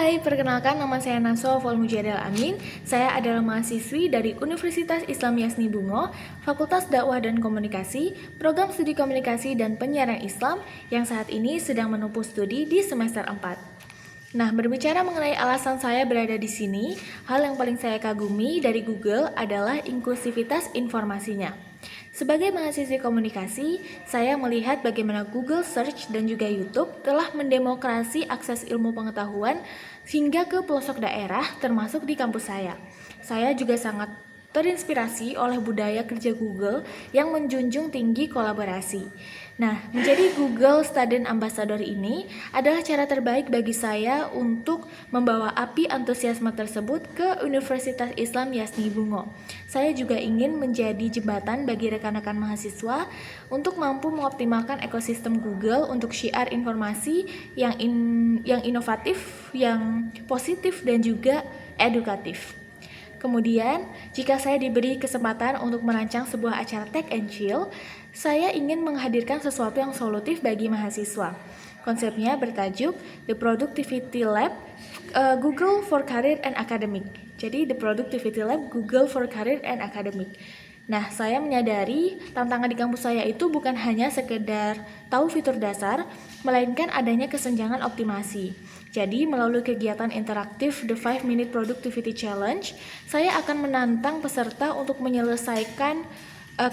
Hai, perkenalkan nama saya Naswa Mujadel Amin. Saya adalah mahasiswi dari Universitas Islam Yasni Bungo, Fakultas Dakwah dan Komunikasi, Program Studi Komunikasi dan Penyiaran Islam yang saat ini sedang menempuh studi di semester 4. Nah, berbicara mengenai alasan saya berada di sini, hal yang paling saya kagumi dari Google adalah inklusivitas informasinya. Sebagai mahasiswi komunikasi, saya melihat bagaimana Google Search dan juga YouTube telah mendemokrasi akses ilmu pengetahuan hingga ke pelosok daerah termasuk di kampus saya. Saya juga sangat terinspirasi oleh budaya kerja Google yang menjunjung tinggi kolaborasi. Nah, menjadi Google Student Ambassador ini adalah cara terbaik bagi saya untuk membawa api antusiasme tersebut ke Universitas Islam Yasni Bungo. Saya juga ingin menjadi jembatan bagi rekan-rekan mahasiswa untuk mampu mengoptimalkan ekosistem Google untuk syiar informasi yang inovatif, yang positif dan juga edukatif. Kemudian, jika saya diberi kesempatan untuk merancang sebuah acara Tech and Chill, saya ingin menghadirkan sesuatu yang solutif bagi mahasiswa. Konsepnya bertajuk The Productivity Lab, Google for Career and Academic. Jadi, The Productivity Lab, Google for Career and Academic. Nah, saya menyadari tantangan di kampus saya itu bukan hanya sekedar tahu fitur dasar, melainkan adanya kesenjangan optimasi. Jadi, melalui kegiatan interaktif The 5-Minute Productivity Challenge, saya akan menantang peserta untuk menyelesaikan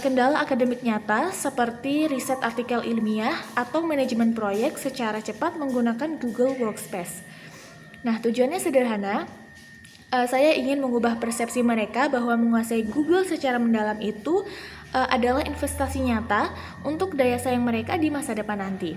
kendala akademik nyata seperti riset artikel ilmiah atau manajemen proyek secara cepat menggunakan Google Workspace. Nah, tujuannya sederhana. Saya ingin mengubah persepsi mereka bahwa menguasai Google secara mendalam itu adalah investasi nyata untuk daya saing mereka di masa depan nanti.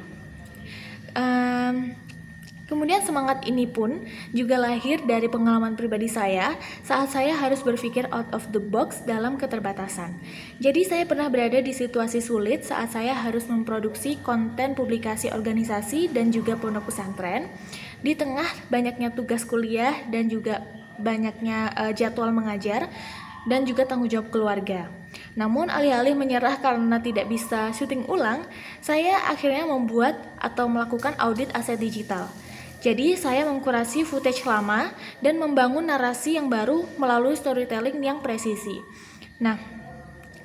Kemudian semangat ini pun juga lahir dari pengalaman pribadi saya saat saya harus berpikir out of the box dalam keterbatasan. Jadi saya pernah berada di situasi sulit saat saya harus memproduksi konten publikasi organisasi dan juga pondok pesantren di tengah banyaknya tugas kuliah dan juga banyaknya jadwal mengajar dan juga tanggung jawab keluarga. Namun alih-alih menyerah karena tidak bisa syuting ulang, saya akhirnya membuat atau melakukan audit aset digital. Jadi saya mengkurasi footage lama dan membangun narasi yang baru melalui storytelling yang presisi. Nah,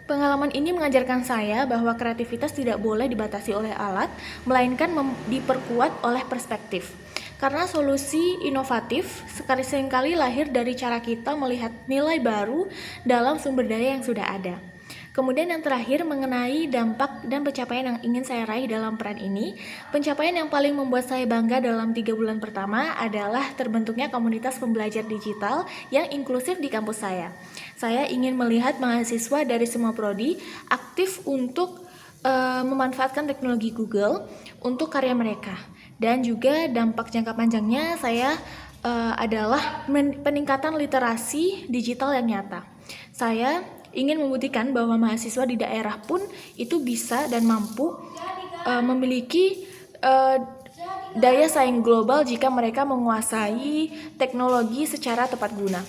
pengalaman ini mengajarkan saya bahwa kreativitas tidak boleh dibatasi oleh alat, melainkan diperkuat oleh perspektif. Karena solusi inovatif seringkali lahir dari cara kita melihat nilai baru dalam sumber daya yang sudah ada. Kemudian yang terakhir mengenai dampak dan pencapaian yang ingin saya raih dalam peran ini. Pencapaian yang paling membuat saya bangga dalam 3 bulan pertama adalah terbentuknya komunitas pembelajar digital yang inklusif di kampus saya. Saya ingin melihat mahasiswa dari semua prodi aktif untuk memanfaatkan teknologi Google untuk karya mereka. Dan juga dampak jangka panjangnya saya adalah peningkatan literasi digital yang nyata. Saya ingin membuktikan bahwa mahasiswa di daerah pun itu bisa dan mampu memiliki daya saing global jika mereka menguasai teknologi secara tepat guna.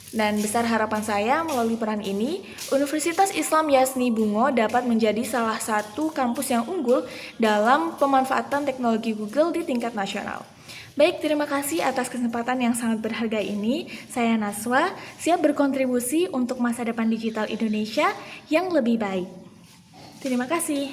Dan besar harapan saya melalui peran ini, Universitas Islam Yasni Bungo dapat menjadi salah satu kampus yang unggul dalam pemanfaatan teknologi Google di tingkat nasional. Baik, terima kasih atas kesempatan yang sangat berharga ini. Saya Naswa, siap berkontribusi untuk masa depan digital Indonesia yang lebih baik. Terima kasih.